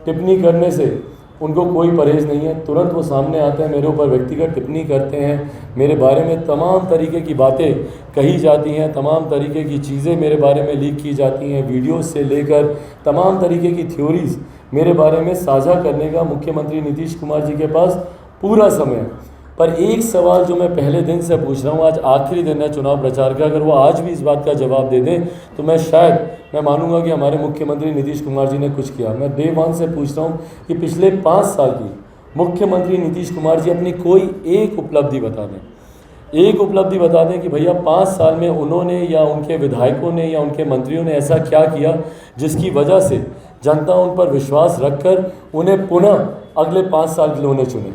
टिप्पणी करने से उनको कोई परहेज़ नहीं है, तुरंत वो सामने आते हैं, मेरे ऊपर व्यक्तिगत टिप्पणी करते हैं, मेरे बारे में तमाम तरीके की बातें कही जाती हैं, तमाम तरीके की चीज़ें मेरे बारे में लीक की जाती हैं, वीडियोस से लेकर तमाम तरीके की थ्योरीज़ मेरे बारे में साझा करने का मुख्यमंत्री नीतीश कुमार जी के पास पूरा समय है। पर एक सवाल जो मैं पहले दिन से पूछ रहा हूँ, आज आखिरी दिन है चुनाव प्रचार का, अगर वो आज भी इस बात का जवाब दे दें तो मैं मानूंगा कि हमारे मुख्यमंत्री नीतीश कुमार जी ने कुछ किया। मैं डे वन से पूछ रहा हूँ कि पिछले 5 साल की मुख्यमंत्री नीतीश कुमार जी अपनी कोई एक उपलब्धि बता दें, एक उपलब्धि बता दें कि भैया 5 साल में उन्होंने या उनके विधायकों ने या उनके मंत्रियों ने ऐसा क्या किया जिसकी वजह से जनता उन पर विश्वास रखकर उन्हें पुनः अगले 5 साल के लिए उन्हें चुने।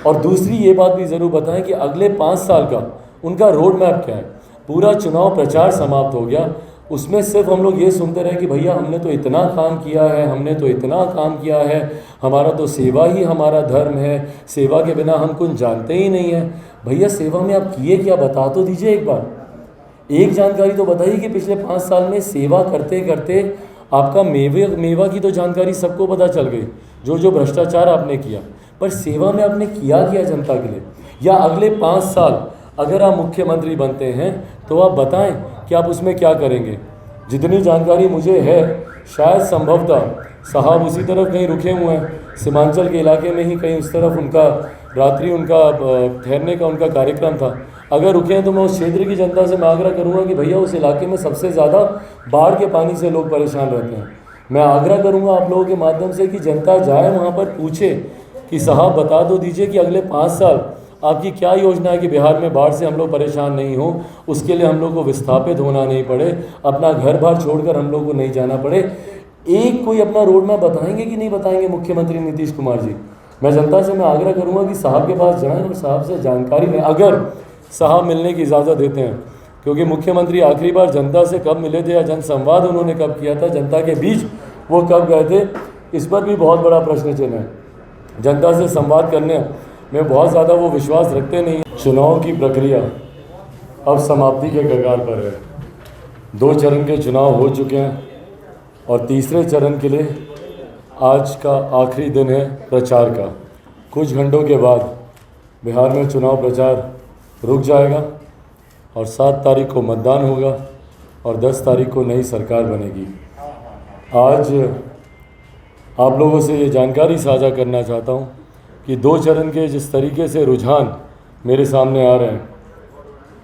और दूसरी ये बात भी ज़रूर बताएं कि अगले 5 साल का उनका रोड मैप क्या है। पूरा चुनाव प्रचार समाप्त हो गया, उसमें सिर्फ हम लोग ये सुनते रहे कि भैया हमने तो इतना काम किया है, हमने तो इतना काम किया है, हमारा तो सेवा ही हमारा धर्म है, सेवा के बिना हम कुछ जानते ही नहीं हैं। भैया सेवा में आप किए क्या, बता तो दीजिए एक बार, एक जानकारी तो बताइए कि पिछले 5 साल में सेवा करते करते आपका मेवा की तो जानकारी सबको पता चल गई, जो भ्रष्टाचार आपने किया, पर सेवा में आपने किया क्या जनता के लिए। या अगले 5 साल अगर आप मुख्यमंत्री बनते हैं तो आप बताएं कि आप उसमें क्या करेंगे। जितनी जानकारी मुझे है, शायद संभवतः साहब उसी तरफ कहीं रुके हुए हैं, सीमांचल के इलाके में ही कहीं उस तरफ उनका रात्रि उनका ठहरने का उनका कार्यक्रम था। अगर रुके हैं तो मैं उस क्षेत्र की जनता से मैं आग्रह करूंगा कि भैया उस इलाके में सबसे ज़्यादा बाढ़ के पानी से लोग परेशान रहते हैं। मैं आग्रह करूंगा आप लोगों के माध्यम से कि जनता जाए वहाँ पर, पूछे कि साहब बता दो दीजिए कि अगले 5 साल आपकी क्या योजना है कि बिहार में बाढ़ से हम लोग परेशान नहीं हो, उसके लिए हम लोग को विस्थापित होना नहीं पड़े, अपना घर बार छोड़कर हम लोग को नहीं जाना पड़े। एक कोई अपना रोड मैप बताएंगे कि नहीं बताएंगे मुख्यमंत्री नीतीश कुमार जी। मैं जनता से मैं आग्रह करूंगा कि साहब के पास जाएं और साहब से जानकारी लें, अगर साहब मिलने की इजाज़त देते हैं, क्योंकि मुख्यमंत्री आखिरी बार जनता से कब मिले थे या जनसंवाद उन्होंने कब किया था, जनता के बीच वो कब गए थे, इस पर भी बहुत बड़ा प्रश्न चिन्ह है। जनता से संवाद करने में बहुत ज़्यादा वो विश्वास रखते नहीं। चुनाव की प्रक्रिया अब समाप्ति के कगार पर है। 2 चरण के चुनाव हो चुके हैं और तीसरे चरण के लिए आज का आखिरी दिन है प्रचार का। कुछ घंटों के बाद बिहार में चुनाव प्रचार रुक जाएगा और 7 तारीख को मतदान होगा और 10 तारीख को नई सरकार बनेगी। आज आप लोगों से ये जानकारी साझा करना चाहता हूँ कि 2 चरण के जिस तरीके से रुझान मेरे सामने आ रहे हैं,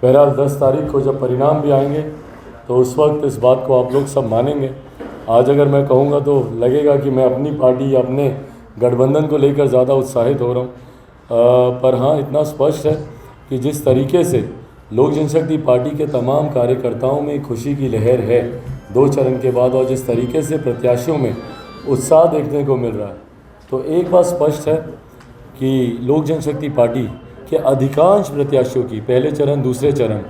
बहरहाल 10 तारीख को जब परिणाम भी आएंगे तो उस वक्त इस बात को आप लोग सब मानेंगे। आज अगर मैं कहूँगा तो लगेगा कि मैं अपनी पार्टी या अपने गठबंधन को लेकर ज़्यादा उत्साहित हो रहा हूँ, पर हाँ इतना स्पष्ट है कि जिस तरीके से लोक जनशक्ति पार्टी के तमाम कार्यकर्ताओं में खुशी की लहर है 2 चरण के बाद, और जिस तरीके से प्रत्याशियों में उत्साह देखने को मिल रहा है, तो एक बात स्पष्ट है कि लोक जनशक्ति पार्टी के अधिकांश प्रत्याशियों की पहले चरण दूसरे चरण,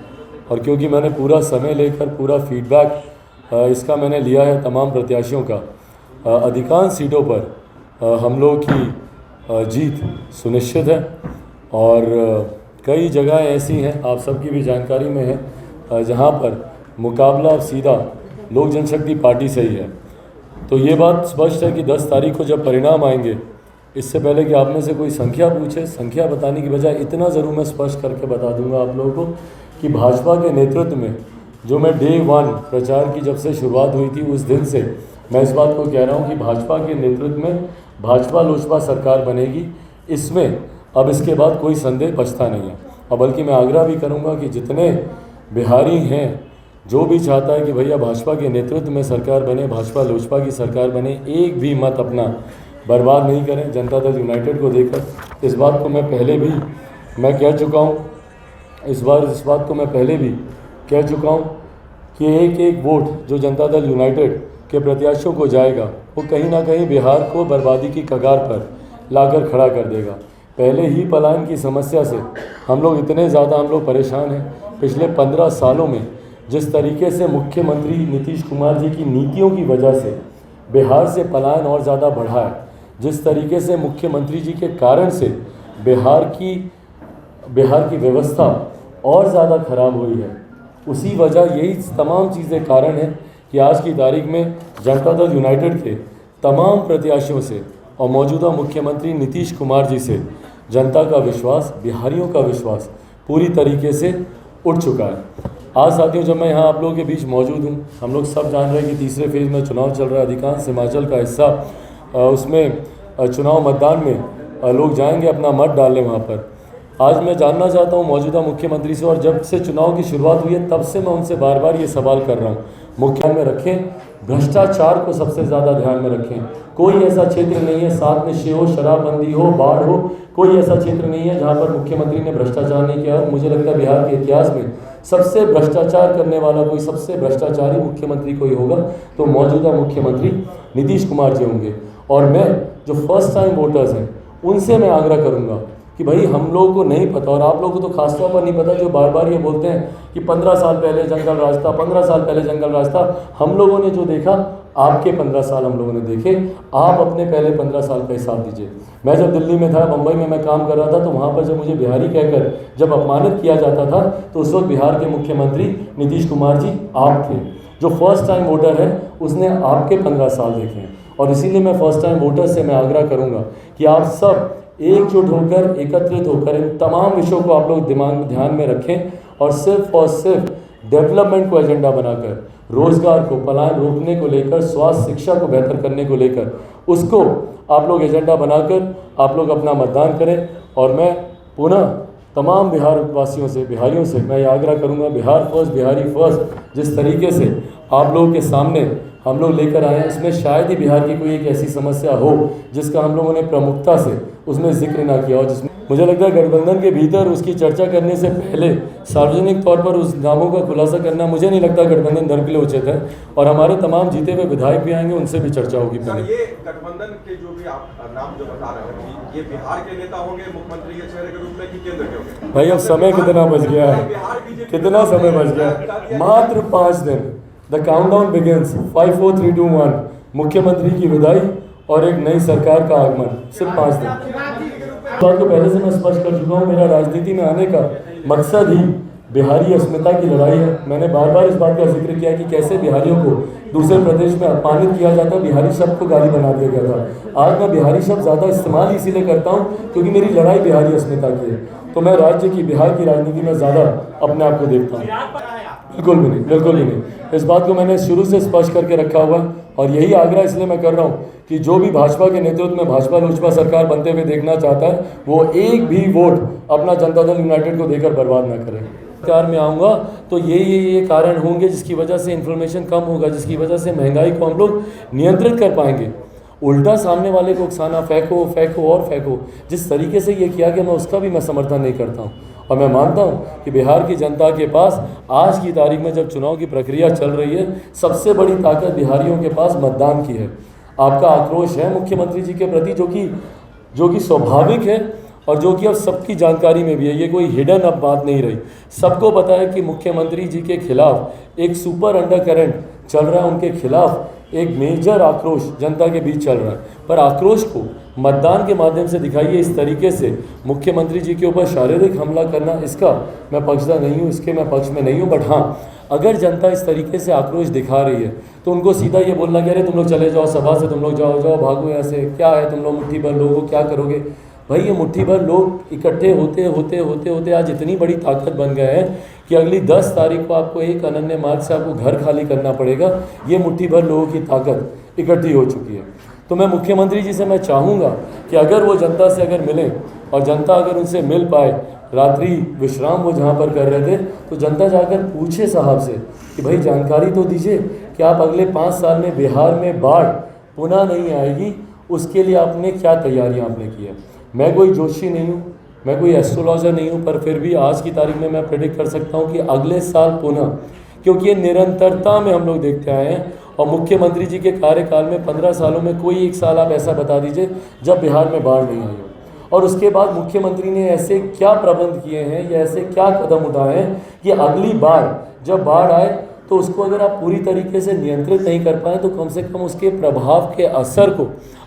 और क्योंकि मैंने पूरा समय लेकर पूरा फीडबैक इसका मैंने लिया है तमाम प्रत्याशियों का, अधिकांश सीटों पर हम लोग की जीत सुनिश्चित है। और कई जगह ऐसी हैं, आप सबकी भी जानकारी में है, जहां पर मुकाबला अब सीधा लोक जनशक्ति पार्टी से ही है। तो ये बात स्पष्ट है कि 10 तारीख को जब परिणाम आएंगे, इससे पहले कि आप में से कोई संख्या पूछे, संख्या बताने की बजाय इतना ज़रूर मैं स्पष्ट करके बता दूंगा आप लोगों को कि भाजपा के नेतृत्व में जो मैं डे 1 प्रचार की जब से शुरुआत हुई थी उस दिन से मैं इस बात को कह रहा हूँ कि भाजपा के नेतृत्व में भाजपा लोजपा सरकार बनेगी। इसमें अब इसके बाद कोई संदेह बचता नहीं है। और बल्कि मैं आग्रह भी करूँगा कि जितने बिहारी हैं, जो भी चाहता है कि भैया भाजपा के नेतृत्व में सरकार बने, भाजपा लोजपा की सरकार बने, एक भी मत अपना बर्बाद नहीं करें जनता दल यूनाइटेड को देकर। इस बात को मैं पहले भी मैं कह चुका हूँ, इस बात को मैं पहले भी कह चुका हूँ कि एक एक वोट जो जनता दल यूनाइटेड के प्रत्याशियों को जाएगा वो कहीं ना कहीं बिहार को बर्बादी की कगार पर लाकर खड़ा कर देगा। पहले ही पलायन की समस्या से हम लोग इतने ज़्यादा परेशान हैं। पिछले 15 सालों में जिस तरीके से मुख्यमंत्री नीतीश कुमार जी की नीतियों की वजह से बिहार से पलायन और ज़्यादा बढ़ा है, जिस तरीके से मुख्यमंत्री जी के कारण से बिहार की व्यवस्था और ज़्यादा खराब हुई है, उसी वजह यही तमाम चीज़ें कारण हैं कि आज की तारीख में जनता दल यूनाइटेड के तमाम प्रत्याशियों से और मौजूदा मुख्यमंत्री नीतीश कुमार जी से जनता का विश्वास, बिहारियों का विश्वास पूरी तरीके से उठ चुका है। आज साथियों, जब मैं यहाँ आप लोगों के बीच मौजूद हूँ, हम लोग सब जान रहे हैं कि तीसरे फेज़ में चुनाव चल रहा है। अधिकांश हिमाचल का हिस्सा उसमें चुनाव मतदान में लोग जाएंगे अपना मत डालने वहाँ पर। आज मैं जानना चाहता हूँ मौजूदा मुख्यमंत्री से, और जब से चुनाव की शुरुआत हुई है तब से मैं उनसे बार बार ये सवाल कर रहा हूँ, मुख्य में रखें, भ्रष्टाचार को सबसे ज़्यादा ध्यान में रखें। कोई ऐसा क्षेत्र नहीं है, साथ नशे हो, शराबबंदी हो, बाढ़ हो, कोई ऐसा क्षेत्र नहीं है जहाँ पर मुख्यमंत्री ने भ्रष्टाचार नहीं किया। मुझे लगता है बिहार के इतिहास में सबसे भ्रष्टाचार करने वाला कोई, सबसे भ्रष्टाचारी मुख्यमंत्री कोई होगा तो मौजूदा मुख्यमंत्री नीतीश कुमार जी होंगे। और मैं जो फर्स्ट टाइम वोटर्स हैं उनसे मैं आग्रह करूँगा कि भाई हम लोगों को नहीं पता, और आप लोगों को तो खासतौर पर नहीं पता, जो बार बार ये बोलते हैं कि 15 साल पहले जंगल राज था, 15 साल पहले जंगल राज था। हम लोगों ने जो देखा, आपके 15 साल हम लोगों ने देखे, आप अपने पहले 15 साल का हिसाब दीजिए। मैं जब दिल्ली में था, बम्बई में मैं काम कर रहा था, तो वहाँ पर जब मुझे बिहारी कहकर जब अपमानित किया जाता था तो उस वक्त बिहार के मुख्यमंत्री नीतीश कुमार जी आप थे। जो फर्स्ट टाइम वोटर है उसने आपके 15 साल देखे हैं, और इसीलिए मैं फर्स्ट टाइम वोटर से मैं आग्रह करूँगा कि आप सब एकजुट होकर, एकत्रित होकर इन तमाम विषयों को आप लोग ध्यान में रखें, और सिर्फ डेवलपमेंट को एजेंडा बनाकर, रोजगार को, पलायन रोकने को लेकर, स्वास्थ्य शिक्षा को बेहतर करने को लेकर, उसको आप लोग एजेंडा बनाकर आप लोग अपना मतदान करें। और मैं पुनः तमाम बिहार वासियों से, बिहारियों से मैं ये आग्रह करूँगा, बिहार फर्स्ट, बिहारी फर्स्ट जिस तरीके से आप लोगों के सामने हम लोग लेकर आए हैं, उसमें शायद ही बिहार की कोई एक ऐसी समस्या हो जिसका हम लोगों ने प्रमुखता से उसमें जिक्र ना किया हो, जिसमें मुझे लगता है गठबंधन के भीतर उसकी चर्चा करने से पहले सार्वजनिक तौर पर उस नामों का खुलासा करना, मुझे नहीं लगता गठबंधन धर्म के लिए उचित है। और हमारे तमाम जीते हुए विधायक भी आएंगे, उनसे भी चर्चा होगी। ये गठबंधन के जो भी आप नाम जो बता रहे हैं, ये बिहार के नेता होंगे मुख्यमंत्री के चेहरे के रूप में कि केंद्र के होंगे? भाई अब समय कितना बच गया है, कितना समय बच गया, मात्र 5 दिन। द काउंटडाउन बिगिंस, 5 4 3 2 1, मुख्यमंत्री की विदाई और एक नई सरकार का आगमन, सिर्फ 5 दिन। बात को पहले से मैं स्पष्ट कर चुका हूँ, मेरा राजनीति में आने का मकसद ही बिहारी अस्मिता की लड़ाई है। मैंने बार बार इस बात का जिक्र किया कि कैसे बिहारियों को दूसरे प्रदेश में अपमानित किया जाता, बिहारी शब्द को गाली बना दिया गया था। आज मैं बिहारी शब्द ज़्यादा इस्तेमाल इसीलिए करता हूँ क्योंकि मेरी लड़ाई बिहारी अस्मिता की है, तो मैं राज्य की, बिहार की राजनीति में ज़्यादा अपने आप को देखता हूँ। बिल्कुल भी नहीं, बिल्कुल भी नहीं। इस बात को मैंने शुरू से स्पष्ट करके रखा हुआ, और यही आग्रह इसलिए मैं कर रहा हूँ कि जो भी भाजपा के नेतृत्व में भाजपा लोजपा सरकार बनते हुए देखना चाहता है, वो एक भी वोट अपना जनता दल यूनाइटेड को देकर बर्बाद ना करे। सरकार में आऊँगा तो ये कारण होंगे जिसकी वजह से इन्फ्लेमेशन कम होगा, जिसकी वजह से महंगाई को हम लोग नियंत्रित कर पाएंगे। उल्टा सामने वाले को उकसाना, फेंको फेंको और फेंको, जिस तरीके से ये किया गया, मैं उसका भी मैं समर्थन नहीं करता हूँ। और मैं मानता हूँ कि बिहार की जनता के पास आज की तारीख में जब चुनाव की प्रक्रिया चल रही है, सबसे बड़ी ताकत बिहारियों के पास मतदान की है। आपका आक्रोश है मुख्यमंत्री जी के प्रति, जो कि स्वाभाविक है और जो कि अब सबकी जानकारी में भी है। ये कोई हिडन अब बात नहीं रही, सबको पता है कि मुख्यमंत्री जी के खिलाफ एक सुपर अंडरकरंट चल रहा है, उनके खिलाफ एक मेजर आक्रोश जनता के बीच चल रहा है। पर आक्रोश को मतदान के माध्यम से दिखाइए। इस तरीके से मुख्यमंत्री जी के ऊपर शारीरिक हमला करना, इसका मैं पक्षधर नहीं हूँ, इसके मैं पक्ष में नहीं हूँ। बट हाँ, अगर जनता इस तरीके से आक्रोश दिखा रही है तो उनको सीधा ये बोलना कि अरे तुम लोग चले जाओ सभा से, तुम लोग जाओ भागो यहाँ से, क्या है तुम लोग मुट्ठी भर लोगों को क्या करोगे। भाई ये मुट्ठी भर लोग इकट्ठे होते आज इतनी बड़ी ताकत बन गए हैं कि अगली 10 तारीख को आपको एक अनन्य मार्ग से आपको घर खाली करना पड़ेगा। ये मुट्ठी भर लोगों की ताकत इकट्ठी हो चुकी है। तो मैं मुख्यमंत्री जी से मैं चाहूँगा कि अगर वो जनता से अगर मिलें और जनता अगर उनसे मिल पाए, रात्रि विश्राम वो जहाँ पर कर रहे थे, तो जनता जाकर पूछे साहब से कि भाई जानकारी तो दीजिए कि आप अगले 5 साल में बिहार में बाढ़ पुनः नहीं आएगी, उसके लिए आपने क्या तैयारियाँ आपने की है। मैं कोई जोशी नहीं हूँ, मैं कोई एस्ट्रोलॉजर नहीं हूँ, पर फिर भी आज की तारीख में मैं प्रेडिक्ट कर सकता हूँ कि अगले साल पुनः, क्योंकि ये निरंतरता में हम लोग देखते आए हैं। और मुख्यमंत्री जी के कार्यकाल में 15 सालों में कोई एक साल आप ऐसा बता दीजिए जब बिहार में बाढ़ नहीं आई हो। और उसके बाद मुख्यमंत्री ने ऐसे क्या प्रबंध किए हैं या ऐसे क्या कदम उठाए हैं कि अगली बार जब बाढ़ आए तो उसको अगर आप पूरी तरीके से नियंत्रित नहीं कर पाएँ तो कम से कम उसके प्रभाव के असर को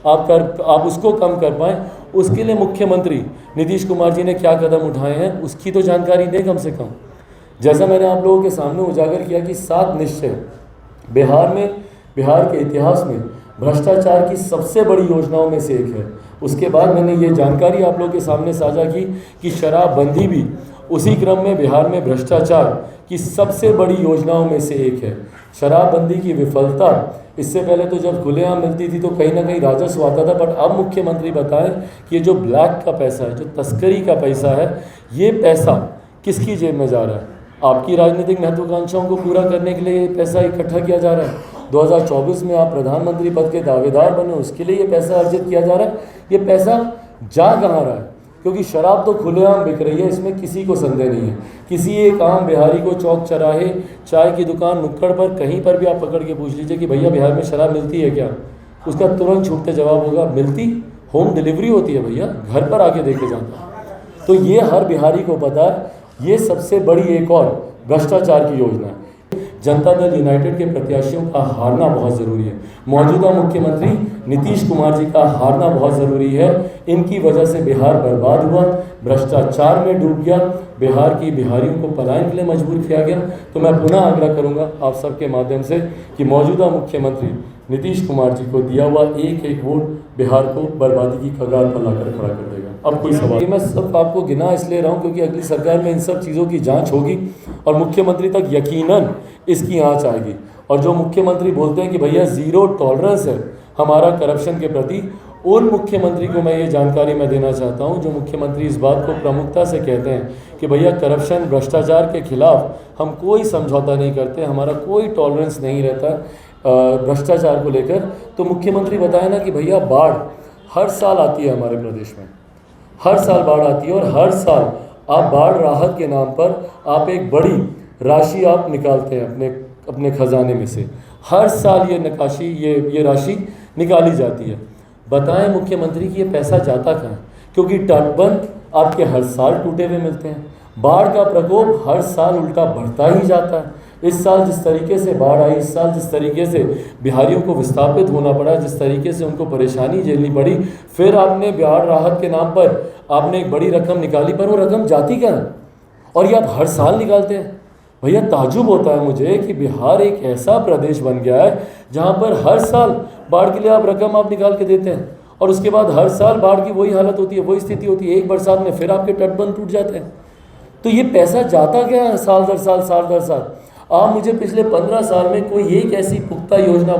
आप उसको कम कर पाएँ। उसके लिए मुख्यमंत्री नीतीश कुमार जी ने क्या कदम उठाए हैं उसकी तो जानकारी दें कम से कम। जैसा मैंने आप लोगों के सामने उजागर किया कि 7 निश्चय बिहार के इतिहास में भ्रष्टाचार की सबसे बड़ी योजनाओं में से एक है। उसके बाद मैंने ये जानकारी आप लोगों के सामने साझा की कि शराबबंदी भी उसी क्रम में बिहार में भ्रष्टाचार की सबसे बड़ी योजनाओं में से एक है। शराबबंदी की विफलता, इससे पहले तो जब खुलेआम मिलती थी तो कहीं ना कहीं राजस्व आता था, बट अब मुख्यमंत्री बताएं कि ये जो ब्लैक का पैसा है, जो तस्करी का पैसा है, ये पैसा किसकी जेब में जा रहा है? आपकी राजनीतिक महत्वाकांक्षाओं को पूरा करने के लिए ये पैसा इकट्ठा किया जा रहा है। 2024 में आप प्रधानमंत्री पद के दावेदार बने, उसके लिए ये पैसा अर्जित किया जा रहा है। ये पैसा जा कहाँ रहा है? क्योंकि शराब तो खुलेआम बिक रही है, इसमें किसी को संदेह नहीं है। किसी एक आम बिहारी को चौक चौराहे, चाय की दुकान, नुक्कड़ पर, कहीं पर भी आप पकड़ के पूछ लीजिए कि भैया बिहार में शराब मिलती है क्या, उसका तुरंत छूटते जवाब होगा, मिलती, होम डिलीवरी होती है भैया, घर पर आके देके जाता। तो ये हर बिहारी को पता है। ये सबसे बड़ी एक और भ्रष्टाचार की योजना है। जनता दल यूनाइटेड के प्रत्याशियों का हारना बहुत ज़रूरी है। मौजूदा मुख्यमंत्री नीतीश कुमार जी का हारना बहुत ज़रूरी है। इनकी वजह से बिहार बर्बाद हुआ, भ्रष्टाचार में डूब गया, बिहार की बिहारियों को पलायन के लिए मजबूर किया गया। तो मैं पुनः आग्रह करूंगा आप सबके माध्यम से कि मौजूदा मुख्यमंत्री नीतीश कुमार जी को दिया हुआ एक एक वोट बिहार को बर्बादी की कगार पर लाकर खड़ा कर देगा। अब कोई सवाल, मैं सब आपको गिना इसलिए रहा हूँ क्योंकि अगली सरकार में इन सब चीज़ों की जांच होगी और मुख्यमंत्री तक यकीनन इसकी आंच आएगी। और जो मुख्यमंत्री बोलते हैं कि भैया ज़ीरो टॉलरेंस है हमारा करप्शन के प्रति, उन मुख्यमंत्री को मैं ये जानकारी मैं देना चाहता हूँ जो मुख्यमंत्री इस बात को प्रमुखता से कहते हैं कि भैया करप्शन, भ्रष्टाचार के खिलाफ हम कोई समझौता नहीं करते, हमारा कोई टॉलरेंस नहीं रहता भ्रष्टाचार को लेकर। तो मुख्यमंत्री बताए ना कि भैया बाढ़ हर साल आती है हमारे प्रदेश में, हर साल बाढ़ आती है और हर साल आप बाढ़ राहत के नाम पर आप एक बड़ी राशि आप निकालते हैं अपने खजाने में से। हर साल ये राशि निकाली जाती है। बताएं मुख्यमंत्री कि ये पैसा जाता कहाँ है? क्योंकि तटबंध आपके हर साल टूटे हुए मिलते हैं, बाढ़ का प्रकोप हर साल उल्टा बढ़ता ही जाता है। इस साल जिस तरीके से बाढ़ आई, इस साल जिस तरीके से बिहारियों को विस्थापित होना पड़ा, जिस तरीके से उनको परेशानी झेलनी पड़ी, फिर आपने बाढ़ राहत के नाम पर आपने एक बड़ी रकम निकाली, पर वो रकम जाती क्या है? और ये आप हर साल निकालते हैं। भैया ताज्जुब होता है मुझे कि बिहार एक ऐसा प्रदेश बन गया है जहाँ पर हर साल बाढ़ के लिए आप रकम आप निकाल के देते हैं और उसके बाद हर साल बाढ़ की वही हालत होती है, वही स्थिति होती है। एक बरसात में फिर आपके तटबंध टूट जाते हैं। तो ये पैसा जाता क्या है साल दर साल, साल दर साल? आप मुझे पिछले 15 साल में कोई एक ऐसी पुख्ता योजना